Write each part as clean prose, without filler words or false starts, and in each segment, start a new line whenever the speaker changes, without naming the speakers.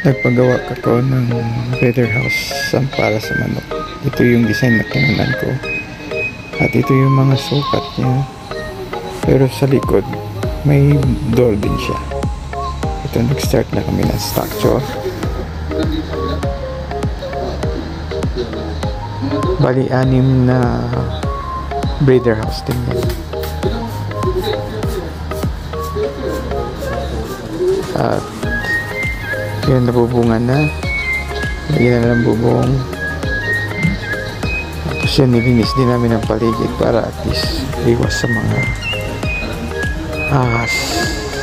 Nagpagawa ako ng breeder house para sa manok. Ito yung design na kinunan ko. At ito yung mga sukat niya. Pero sa likod, may door din siya. Ito, nag-start na kami ng structure. Bali, 6 na breeder house din yan. At yun, nabubungan na. Lagyan na ng bubong. Tapos yan, nilinis din namin ang paligid para at least iwas sa mga ahas,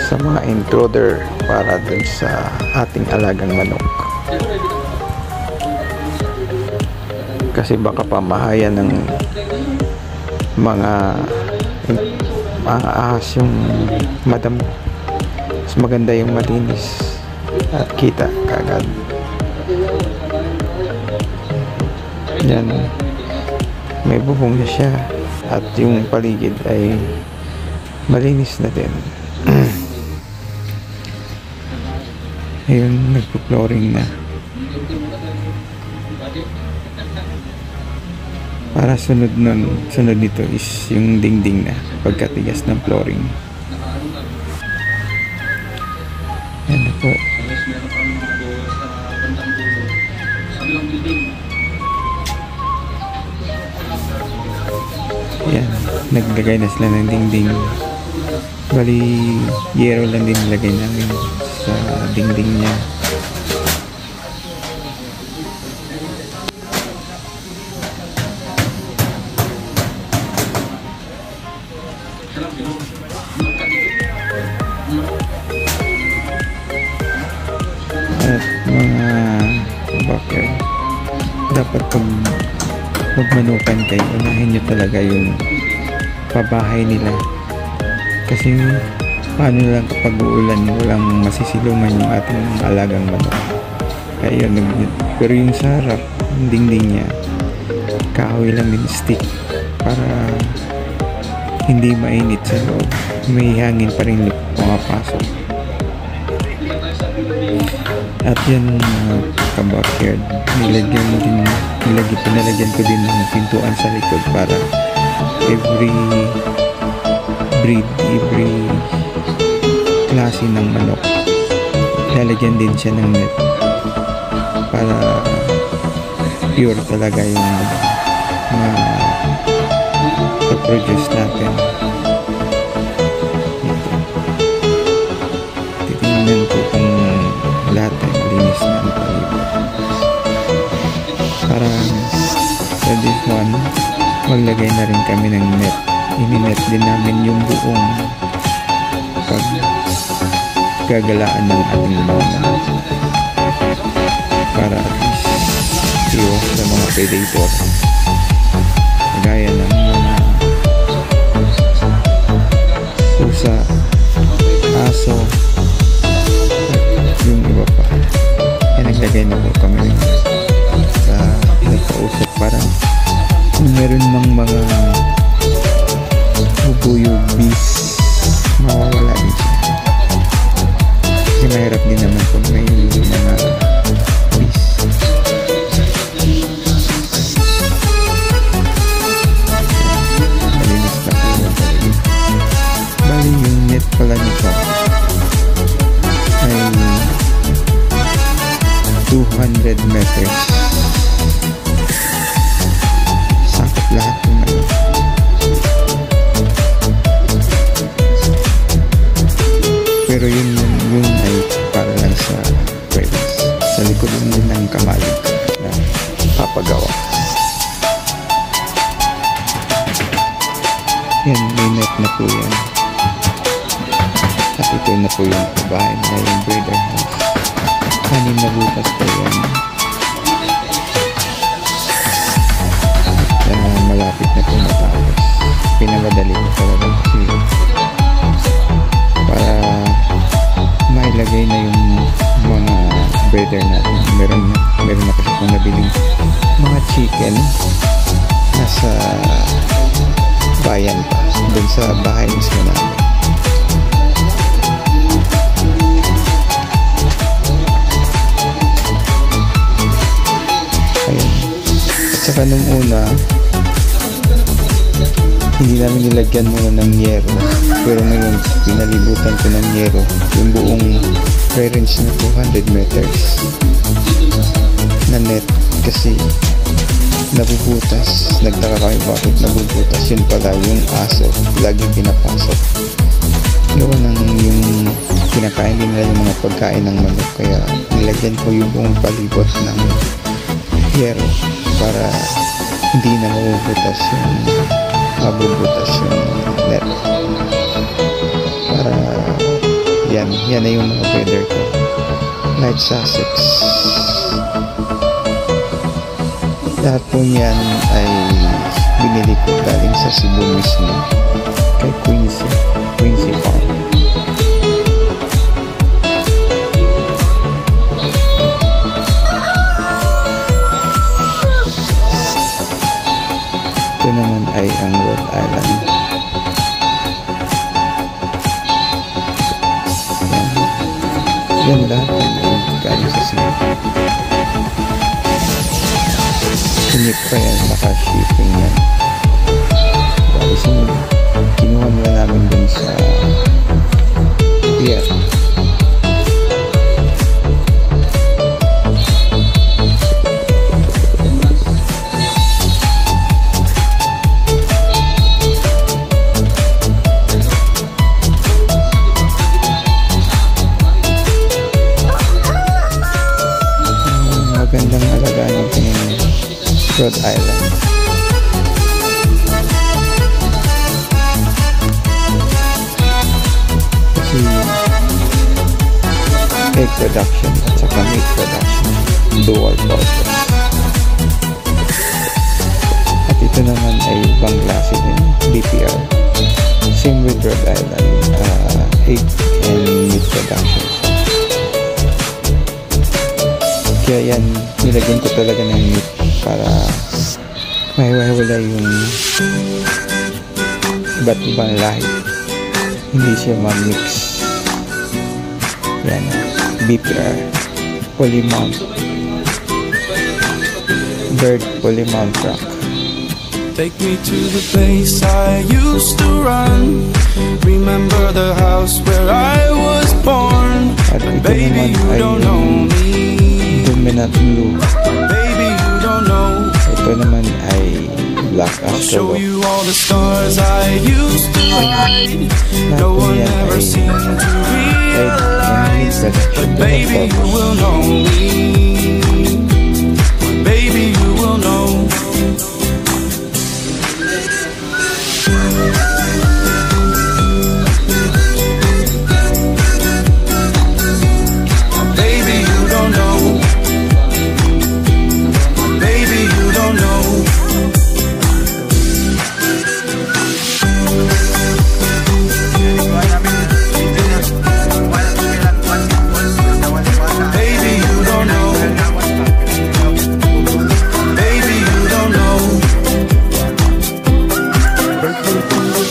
sa mga intruder para dun sa ating alagang manok. Kasi baka pamahayan ng mga ahas yung madam. Mas maganda yung malinis at kita kagad. Yan, may bubong na siya at yung paligid ay malinis na din. Ayun, nagpo-flooring na para sunod nito is yung dingding na pagkatigas ng flooring. Yan na po. Yan, naglagay na sila ng dingding. Bali, yero lang din nilagay namin sa dingding niya. At mga backyard, dapat pag magmanukan kayo, unahin nyo talaga yung pabahay nila. Kasi paano lang kapag uulan, walang masisilungan yung ating alagang manok. Kaya yun, pero yung sa harap, yung dingding niya, kahoy lang din, stick, para hindi mainit sa loob. May hangin pa rin pumapasok. At yan, ka-backyard, pinalagyan ko din ng pintuan sa likod para every breed, every klase ng manok, lalagyan din siya ng net para pure talaga yung produce natin. Titingnan ko kung lahat ay malinis na ang palibot. Para sa this one, maglagay na rin kami ng net. Ininet din namin yung buong paggagalaan ng ating mga manok para at least iwas sa mga predator gaya ng mga pusa, aso, at yung iba pa. Ay, naglagay na po kami sa nagpausap para kung meron mang mga bubuyog, bees, mawawala din siya. Kasi mahirap din naman kung may mga bees. Malinis na po yung paligid. Bali yung net pala nito ay 200 meters. Sakot lahat yung manok. Pero yun ay para lang sa pwedeng sa likod din ng kamalig na papagawa. Yan, may net na po yan. At ito na po yung bahay na yung breeder house. 6 na butas po yan. At malapit na po matapos. Pinamadali ko talaga kasi para mailagay na yung mga breeder natin. Meron na kasi kung nabiling mga chicken nasa bayan pa, dun sa bahay mismo namin. Saka nung una, hindi namin nilagyan muna ng yero, pero ngayon pinalibutan ko ng yero yung buong range na 200 meters na net kasi nabubutas. Nagtaka kami bakit nabubutas. Yun pala yung aso lagi pinapasok. Gawa ng yung kinakain din nila yung mga pagkain ng manok, kaya nilagyan ko yung buong palibot ng yero para hindi na mabubutas yung net. Para yan na yung mga feather ko. Light Sussex. Lahat po yan ay binili ko galing sa Cebu mismo kay Quincy Farm. Ito naman ay ang Rhode Island. Yan lahat ang galing sa Cebu. Sunyip pa yan, naka-shipping yan. Dahil kinuha nila namin dun sa pier. Magandang alagaan ng Rhode Island. Kasi egg production at saka meat production, dual purpose. At ito naman ay ibang klase din, BPR. Same with Rhode Island, egg and meat production. Kaya yan, nilagyan ko talaga ng meat para mahiwa-hiwala yung iba't ibang lahi, hindi siya ma-mix. Yan, BPR Polymount Bird Polymount Rock.
Take me to the place I used to run. Remember the house where I was born.
At ito
Baby, you don't know me.
Dominant Blue.
Baby, you don't know.
Ito naman ay Black
I'll show
Astro.
you all the stars I used to hide. No one ever seemed to realize. But baby, you will know me. Baby, you will know. Baby, you don't know. Baby, you don't know. Baby, you don't know. Baby, you don't know.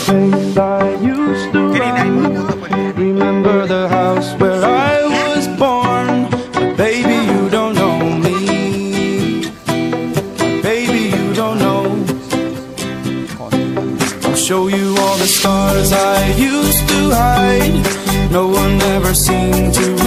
Place I used to run. Remember the house where I was born. But baby, you don't know me. Baby, you don't know. I'll show you all the stars I used to hide. No one ever seemed to